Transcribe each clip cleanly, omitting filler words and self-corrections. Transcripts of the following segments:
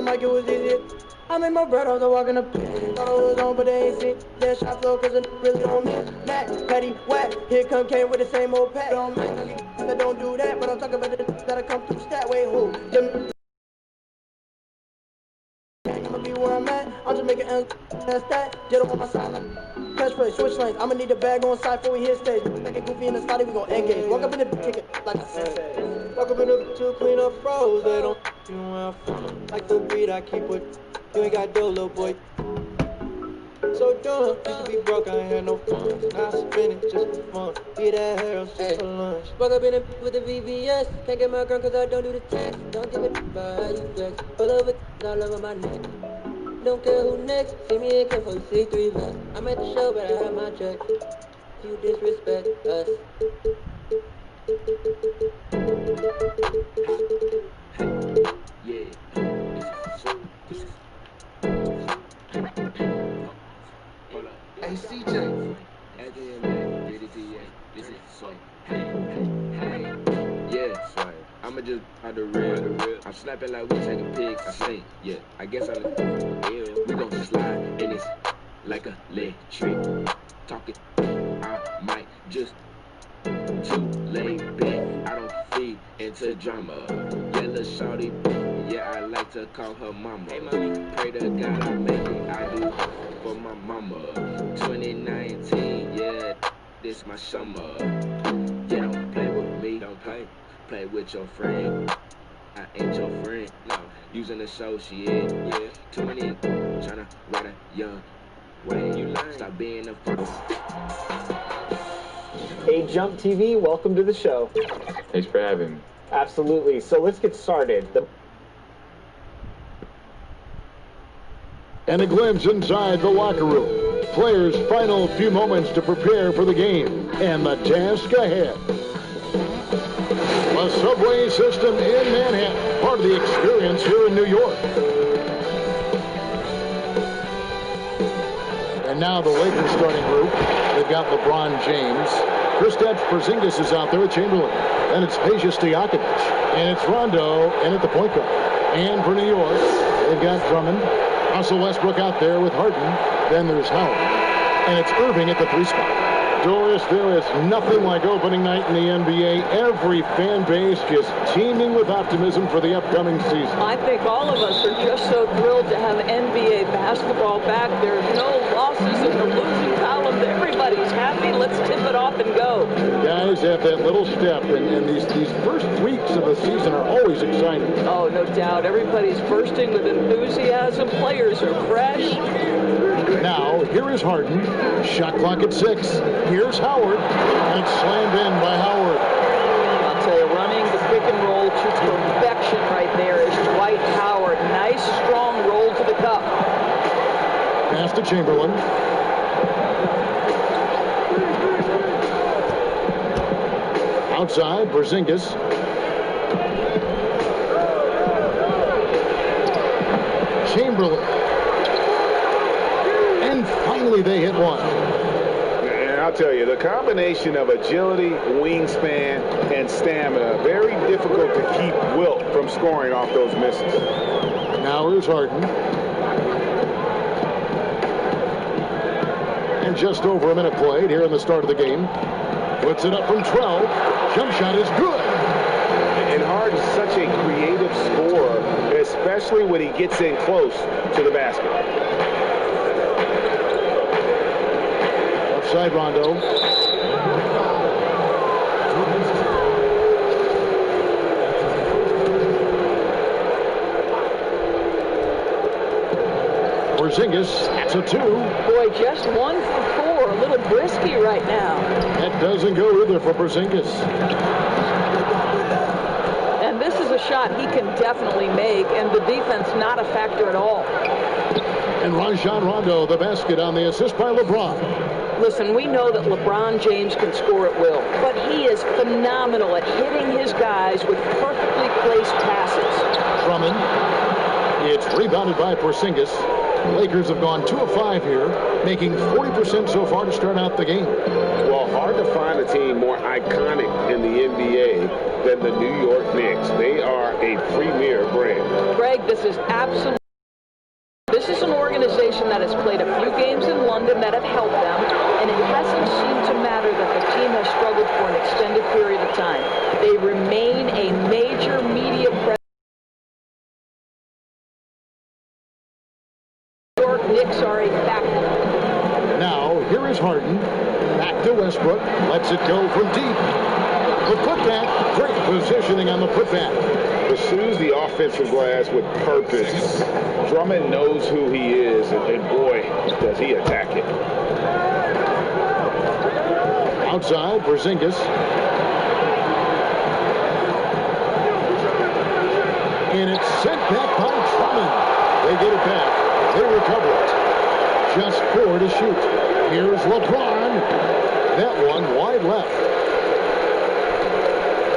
like it was easy. I made my bread off the walk in the pit. Thought it was on, but they ain't seen. That shot flow, cause it really don't mean. Mac, Patty, whack. Here come Kane with the same old pack. Don't make that don't do that, but I'm talking about the that'll come through stat. Wait, who? Them I'ma be where I'm at. I'm just making that's that. Get up on my side. Catchphrase, switch lanes. I'ma need a bag on side before we hit stage. Like a goofy in the spotty, we gon' engage. Walk up in the kick it like a sensei. Walk up in the to clean up froze. They don't you know where I'm from. Like the weed I keep with. You ain't got dough, little boy. So dumb, used to be broke, I ain't had no fun. Now I spend it just for fun. Eat that hair just for lunch. Walk up in it with the VVS. Can't get my girl cause I don't do the text. Don't give it about how you flex. Full of it all over my neck. Don't care who next. See me in for C3 vest. I'm at the show, but I have my check. You disrespect us. Hey CJ, this is Sway. Hey, yeah, Sway. I'ma just out the real. I'm snapping like we take a pic. I say, yeah, I guess I'm ill. We gon' slide in this like a leg trick. Talking, I might just too laid back. I don't feed into drama. Yellow shawty, yeah, I like to call her mama. Hey, mommy. Pray to God I make it. I do for my mama. 2019, yeah, this my summer. Yeah, don't play with me, don't play with your friend. I ain't your friend, no. Using associate, yeah. Too many tryna ride a young way. You learn, stop being a fool. Hey, Jump TV, welcome to the show. Thanks for having me. Absolutely. So let's get started. And a glimpse inside the locker room. Players' final few moments to prepare for the game and the task ahead. A subway system in Manhattan, part of the experience here in New York. And now the Lakers starting group. They've got LeBron James. Kristaps Porzingis is out there with Chamberlain. And it's Peja Stojakovic. And it's Rondo in at the point guard. And for New York, they've got Drummond. Russell Westbrook out there with Harden. Then there's Howard. And it's Irving at the 3 spot. Doris, there is nothing like opening night in the NBA. Every fan base just teeming with optimism for the upcoming season. I think all of us are just so thrilled to have NBA basketball back. There's no losses in the losing column. Everybody's happy. Let's tip it off and go. Guys have that little step, and these first weeks of the season are always exciting. Oh, no doubt. Everybody's bursting with enthusiasm. Players are fresh. Now, here is Harden. Shot clock at 6. Here's Howard. And it's slammed in by Howard. I'll tell you, running the pick and roll to perfection right there is Dwight Howard. Nice, strong roll to the cup. Pass to Chamberlain. Outside, Porzingis. Chamberlain. And finally they hit one. And I'll tell you, the combination of agility, wingspan, and stamina, very difficult to keep Wilt from scoring off those misses. Now here's Harden. And just over a minute played here in the start of the game. Puts it up from 12. Jump shot is good. And Harden's such a creative scorer, especially when he gets in close to the basket. Outside Rondo. Porzingis, that's a 2. Boy, just 1 for 4. A little brisky right now. That doesn't go either for Porzingis. And this is a shot he can definitely make, and the defense not a factor at all. And Rajon Rondo, the basket on the assist by LeBron. Listen, we know that LeBron James can score at will, but he is phenomenal at hitting his guys with perfectly placed passes. Drummond. It's rebounded by Porzingis. Lakers have gone 2 of 5 here, making 40% so far to start out the game. Well, hard to find a team more iconic in the NBA than the New York Knicks. They are a premier brand. Greg, this is absolutely organization that has played a few games in London that have helped them, and it hasn't seemed to matter that the team has struggled for an extended period of time. They remain a major media presence. Knicks are a factor. Now, here is Harden. Back to Westbrook. Lets it go from deep. The putback. Great positioning on the putback. Pursues the offensive glass with purpose. Drummond knows who he is, and boy, does he attack it. Outside, Porzingis. And it's sent back by Drummond. They get it back. They recover it. Just 4 to shoot. Here's LeBron. That one wide left.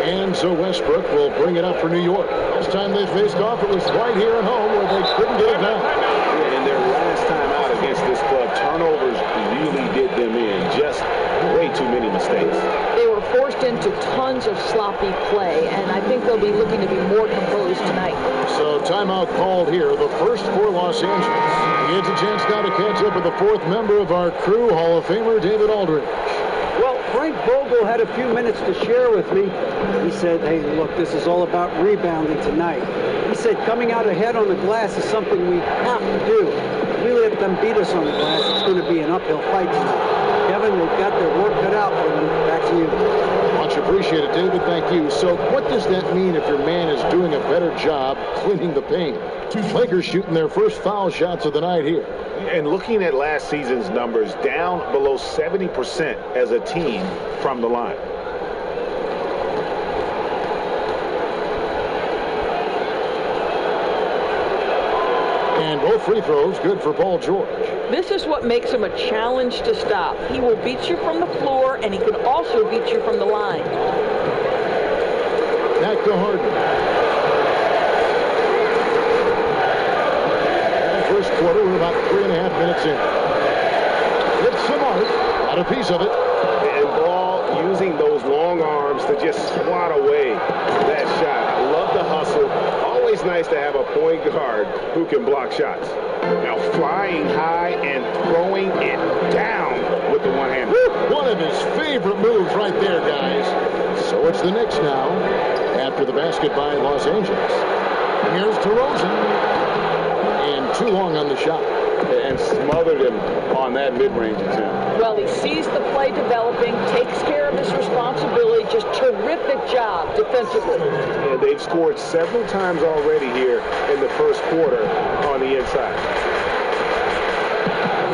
And so Westbrook will bring it up for New York. Last time they faced off, it was right here at home where they couldn't get it down. Yeah, in their last time out against this club, turnovers really did them in. Just way too many mistakes. They were forced into tons of sloppy play, and I think they'll be looking to be more composed tonight. So timeout called here, the first for Los Angeles. He gets a chance now to catch up with the fourth member of our crew, Hall of Famer David Aldridge. Well, Frank Vogel had a few minutes to share with me. He said, hey, look, this is all about rebounding tonight. He said coming out ahead on the glass is something we have to do. If we let them beat us on the glass, it's going to be an uphill fight tonight. Kevin, they've got their work cut out for them. Back to you. Much appreciated, David. Thank you. So what does that mean if your man is doing a better job cleaning the paint? Lakers shooting their first foul shots of the night here. And looking at last season's numbers, down below 70% as a team from the line. And both free throws good for Paul George. This is what makes him a challenge to stop. He will beat you from the floor, and he can also beat you from the line. Back to Harden. First quarter, we're about 3.5 minutes in. It's Smart, got a piece of it. And Ball using those long arms to just swat away that shot. I love the hustle. Always nice to have a point guard who can block shots. Now flying high and throwing it down with the one hand. One of his favorite moves right there, guys. So it's the Knicks now after the basket by Los Angeles. Here's DeRozan. And too long on the shot. And smothered him on that mid-range attempt. Well, he sees the play developing, takes care of his responsibility. Just terrific job defensively. And they've scored several times already here in the first quarter on the inside.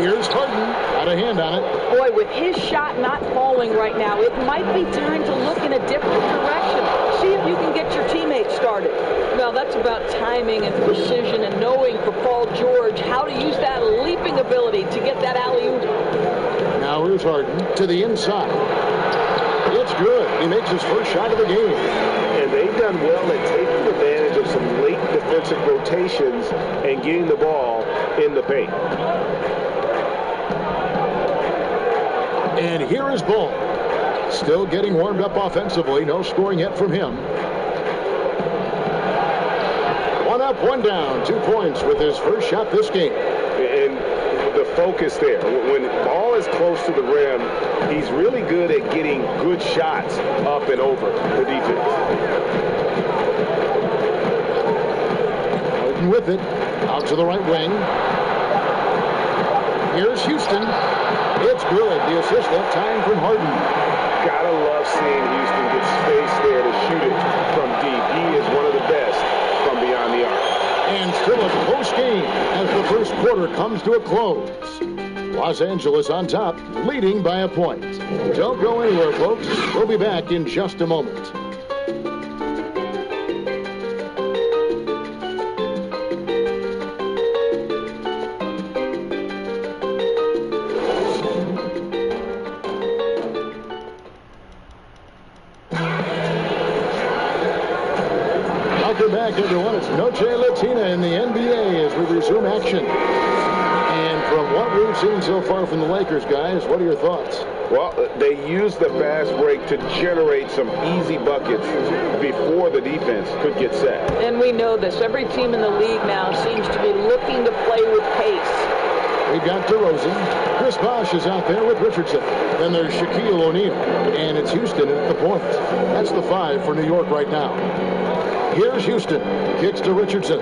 Here's Harden. Got a hand on it. Boy, with his shot not falling right now, it might be time to look in a different direction. See if you can get your teammates started. Well, that's about timing and precision and knowing for Paul George how to use that leaping ability to get that alley-oop. Now here's Harden to the inside. It's good. He makes his first shot of the game. And they've done well at taking advantage of some late defensive rotations and getting the ball in the paint. And here is Ball. Still getting warmed up offensively. No scoring yet from him. One up, one down. 2 points with his first shot this game. And the focus there. When Ball is close to the rim, he's really good at getting good shots up and over the defense. Harden with it. Out to the right wing. Here's Houston. It's good. The assist that time from Harden. Gotta love seeing Houston get space there to shoot it from deep. He is one of the best from beyond the arc. And still a close game as the first quarter comes to a close. Los Angeles on top, leading by a point. Don't go anywhere, folks. We'll be back in just a moment. Welcome back, everyone. It's Noche Latina in the NBA as we resume action. And from what we've seen so far from the Lakers, guys, what are your thoughts? Well, they used the fast break to generate some easy buckets before the defense could get set. And we know this. Every team in the league now seems to be looking to play with pace. We've got DeRozan. Chris Bosh is out there with Richardson. Then there's Shaquille O'Neal. And it's Houston at the point. That's the 5 for New York right now. Here's Houston. Kicks to Richardson.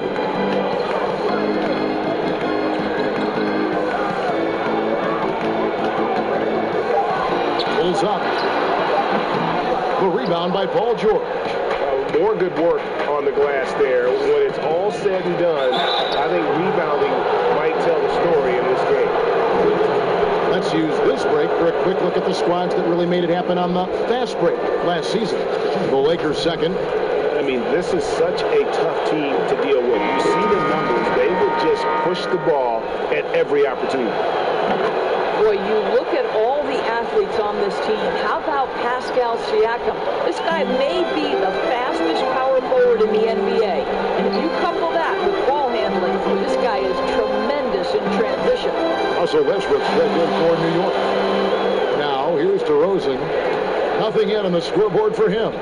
Pulls up. The rebound by Paul George. More good work on the glass there. When it's all said and done, I think rebounding might tell the story in this game. Let's use this break for a quick look at the squads that really made it happen on the fast break last season. The Lakers second. I mean, this is such a tough team to deal with. You see the numbers. They would just push the ball at every opportunity. Boy, you look at all the athletes on this team. How about Pascal Siakam? This guy may be the fastest power forward in the NBA. And if you couple that with ball handling, this guy is tremendous in transition. Russell Westbrook checked in for New York. Now, here's DeRozan. Nothing yet on the scoreboard for him.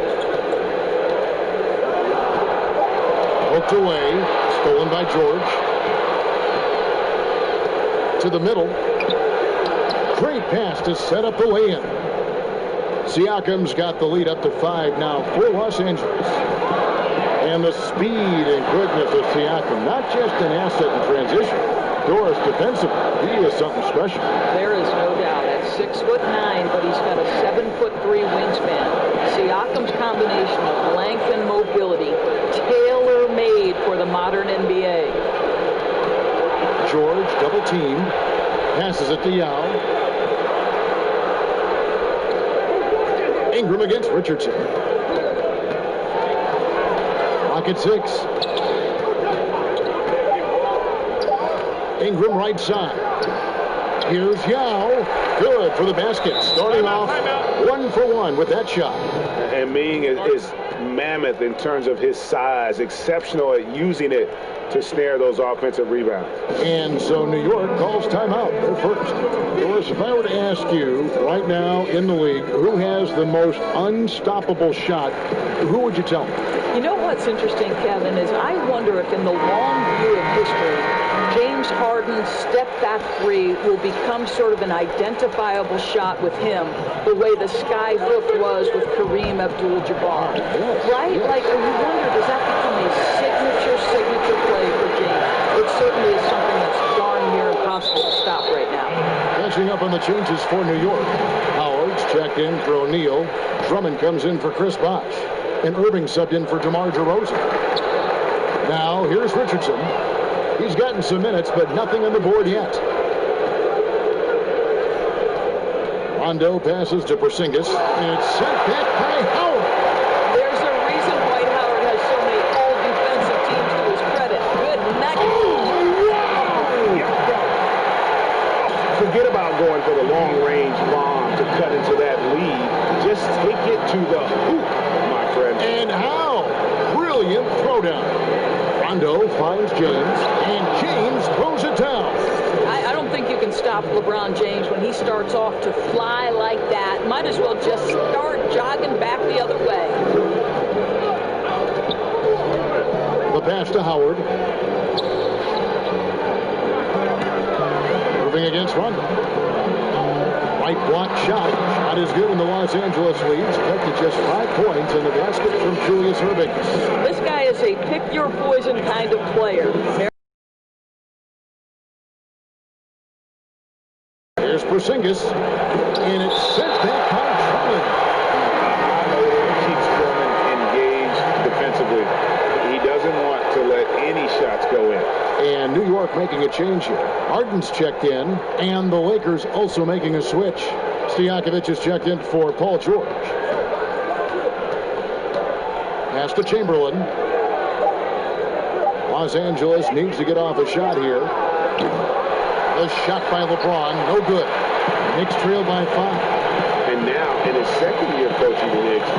Poked away. Stolen by George. To the middle. Great pass to set up the lay-in. Siakam's got the lead up to 5 now for Los Angeles. And the speed and quickness of Siakam, not just an asset in transition. Doris defensively, he is something special. There is no doubt. At 6'9", but he's got a 7'3" wingspan. Siakam's combination of length and mobility, tailor-made for the modern NBA. George double-teamed, passes it to Yao. Ingram against Richardson. Clock at 6. Ingram right side. Here's Yao. Good for the basket. Starting off 1 for 1 with that shot. And Ming is mammoth in terms of his size. Exceptional at using it to snare those offensive rebounds. And so New York calls timeout. They're first. Doris, if I were to ask you right now in the league who has the most unstoppable shot, who would you tell me? You know what's interesting, Kevin, is I wonder if in the long view of history, James Harden's step-back three will become sort of an identifiable shot with him, the way the sky hook was with Kareem Abdul-Jabbar. Yes, right? yes. Like, you wonder, does that become a signature play for James? It certainly is something that's darn near impossible to stop right now. Catching up on the changes for New York. Howard's checked in for O'Neal. Drummond comes in for Chris Bosh. And Irving subbed in for DeMar DeRozan. Now, here's Richardson. He's gotten some minutes, but nothing on the board yet. Rondo passes to Porzingis, and it's sent back by Howard. There's a reason Dwight Howard has so many all-defensive teams to his credit. Good night. Forget about going for the long-range bomb to cut into that lead. Just take it to the hoop, my friend. And how? Brilliant throwdown. Rondo finds James, and James throws it down. I don't think you can stop LeBron James when he starts off to fly like that. Might as well just start jogging back the other way. The pass to Howard. Moving against Rondo. Right block shot. Shot is good, and the Los Angeles leads. Cut to just 5 points, and the basket from Julius Irving. This guy is a pick-your-poison kind of player. Here's Porzingis, and it's sent back by Drummond. Keeps Drummond engaged defensively. He doesn't want to let any shots go in. And New York making a change here. Harden's checked in, and the Lakers also making a switch. Stojakovic is checked in for Paul George. Pass to Chamberlain. Los Angeles needs to get off a shot here. A shot by LeBron, no good. Knicks trail by 5. And now, in his second year coaching the Knicks,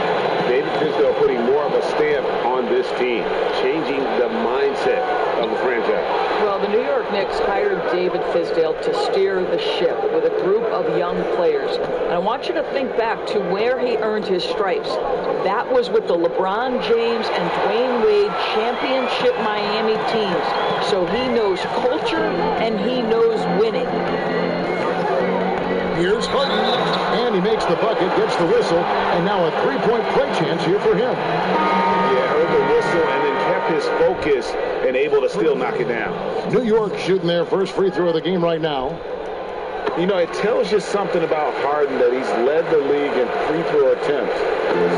David Fizdale putting more of a stamp on this team, changing the mindset of the franchise. Well, the New York Knicks hired David Fizdale to steer the ship with a group of young players. And I want you to think back to where he earned his stripes. That was with the LeBron James and Dwayne Wade championship Miami teams. So he knows culture and he knows winning. Here's Harden, and he makes the bucket, gets the whistle, and now a three-point play chance here for him. Yeah, heard the whistle and then kept his focus and able to still knock it down. New York shooting their first free throw of the game right now. You know, it tells you something about Harden that he's led the league in free throw attempts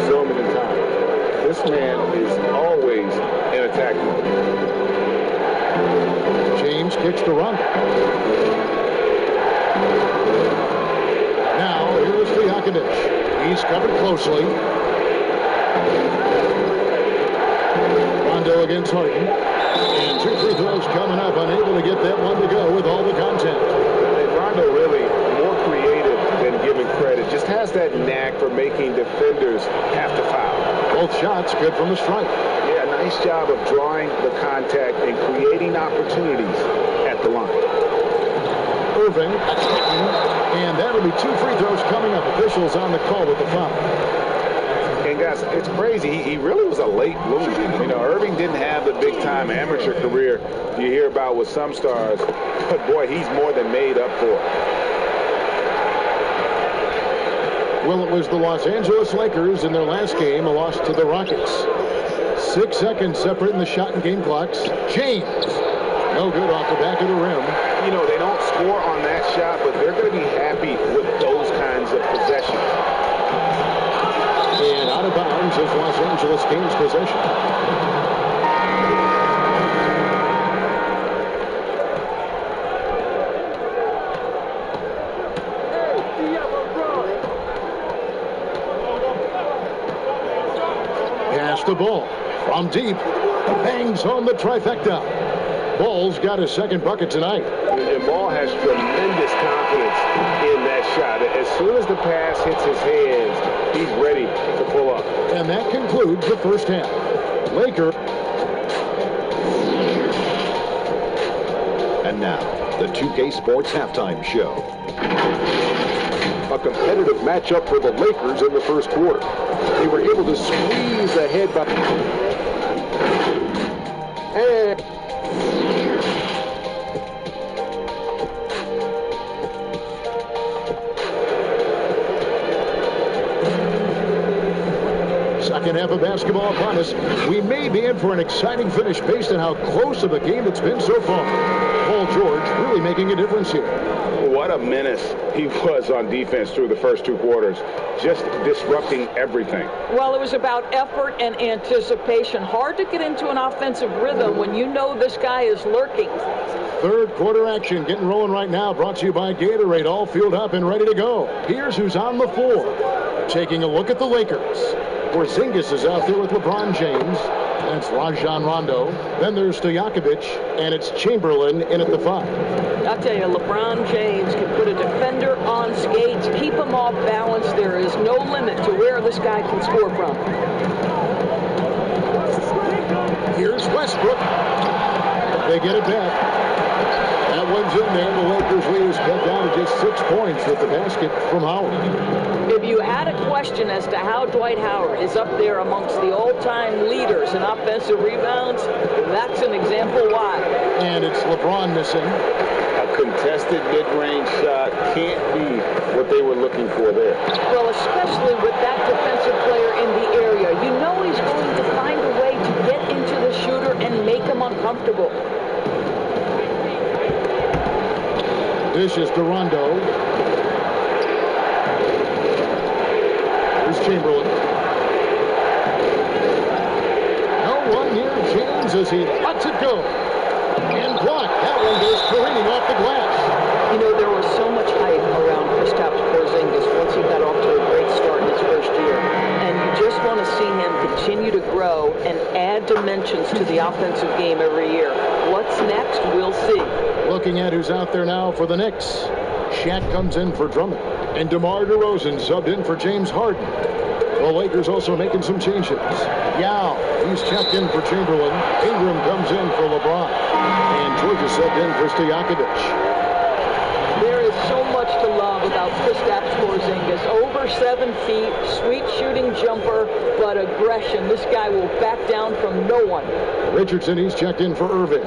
so many times. This man is always in attack mode. James kicks to Rondo. Now, here's Stojakovic. He's covered closely. Rondo against Harden. And two free throws coming up. Unable to get that one to go with all the contact. And Rondo really more creative than giving credit. Just has that knack for making defenders have to foul. Both shots good from the stripe. Yeah, nice job of drawing the contact and creating opportunities at the line. Irving, and that'll be two free throws coming up. Officials on the call with the foul. And guys, it's crazy. He really was a late bloomer. You know, Irving didn't have the big-time amateur career you hear about with some stars, but boy, he's more than made up for it. Well, it was the Los Angeles Lakers in their last game, a loss to the Rockets. 6 seconds separating the shot and game clocks. James, no good off the back of the rim. You know, they don't score on that shot, but they're going to be happy with those kinds of possessions. And out of bounds is Los Angeles Kings possession. Pass the ball from deep. Bangs home the trifecta. Ball's got his second bucket tonight. And Ball has tremendous confidence in that shot. As soon as the pass hits his hands, he's ready to pull up. And that concludes the first half. Lakers. And now, the 2K Sports Halftime Show. A competitive matchup for the Lakers in the first quarter. They were able to squeeze ahead by... And... Second half of basketball upon us. We may be in for an exciting finish based on how close of a game it's been so far. Paul George really making a difference here. What a menace he was on defense through the first two quarters, just disrupting everything. Well, it was about effort and anticipation. Hard to get into an offensive rhythm when you know this guy is lurking. Third quarter action getting rolling right now, brought to you by Gatorade, all fueled up and ready to go. Here's who's on the floor. Taking a look at the Lakers. Porzingis is out there with LeBron James. That's Rajon Rondo. Then there's Stojakovic, and it's Chamberlain in at the 5. I'll tell you, LeBron James can put a defender on skates, keep him off balance. There is no limit to where this guy can score from. Here's Westbrook. They get it back. That one's in there. The Lakers lead is cut down to just 6 points with the basket from Howard. If you had a question as to how Dwight Howard is up there amongst the all-time leaders in offensive rebounds, that's an example why. And it's LeBron missing. A contested mid-range shot can't be what they were looking for there. Well, especially with that defensive player in the area. You know he's going to find a way to get into the shooter and make him uncomfortable. Dishes to Rondo. Here's Chamberlain. No one near James as he lets it go. And blocked. That one goes careening off the glass. You know, there was so much hype around Kristaps Porzingis once he got off to a great start in his first year. And you just want to see him continue to grow and add dimensions to the offensive game every year. What's next? We'll see. Looking at who's out there now for the Knicks. Shaq comes in for Drummond. And DeMar DeRozan subbed in for James Harden. The The Lakers also making some changes. Yao, he's checked in for Chamberlain. Ingram comes in for LeBron. And Georgia subbed in for Stojakovic. There is so much to love about Kristaps Porzingis. Over 7 feet, sweet shooting jumper, but aggression. This guy will back down from no one. Richardson, he's checked in for Irving.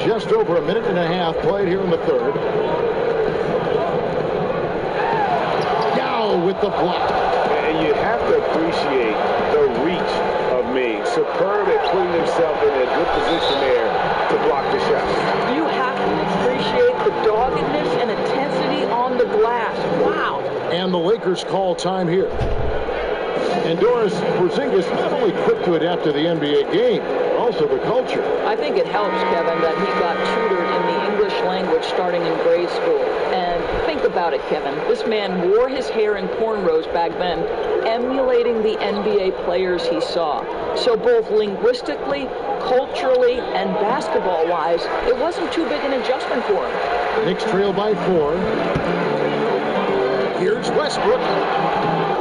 Just over a minute and a half played here in the third. Yao with the block. And you have to appreciate the reach of Ming. Superb at putting himself in a good position there to block the shot. You have to appreciate the doggedness and intensity on the glass. Wow. And the Lakers call time here. And Doris, Porzingis not only quick to adapt to the NBA game, but also the culture. I think it helps, Kevin, that he got tutored in the English language starting in grade school. And think about it, Kevin. This man wore his hair in cornrows back then, emulating the NBA players he saw. So both linguistically, culturally, and basketball-wise, it wasn't too big an adjustment for him. Knicks trail by 4. Here's Westbrook.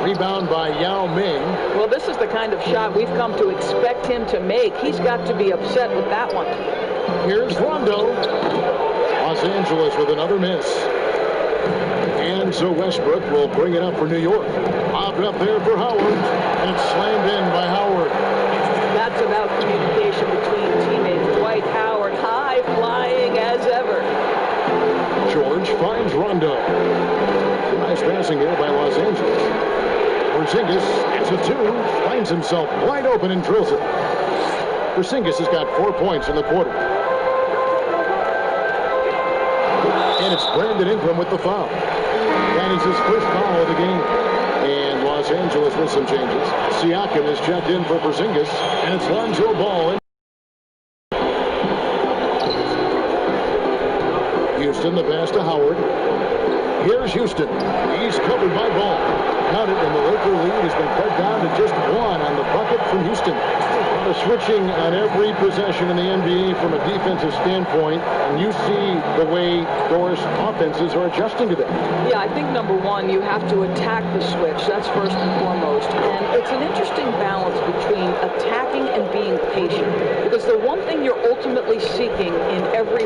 Rebound by Yao Ming. Well, this is the kind of shot we've come to expect him to make. He's got to be upset with that one. Here's Rondo. Los Angeles with another miss. And so Westbrook will bring it up for New York. Popped up there for Howard. And it's slammed in by Howard. That's about communication between teammates. Dwight Howard, high flying as ever. George finds Rondo. Nice passing here by Los Angeles. Porzingis has a 2, finds himself wide open and drills it. Porzingis has got 4 points in the quarter. And it's Brandon Ingram with the foul. That is his first foul of the game. And Los Angeles with some changes. Siakam is checked in for Porzingis, and it's Lonzo Ball. Houston, the pass to Howard. Here's Houston. He's covered by Ball. Count it, and the Laker lead has been cut down to just 1 on the bucket from Houston. They're switching on every possession in the NBA from a defensive standpoint, and you see the way Doris offenses are adjusting to that. Yeah, I think number one, you have to attack the switch. That's first and foremost. And it's an interesting balance between attacking and being patient. Because the one thing you're ultimately seeking in every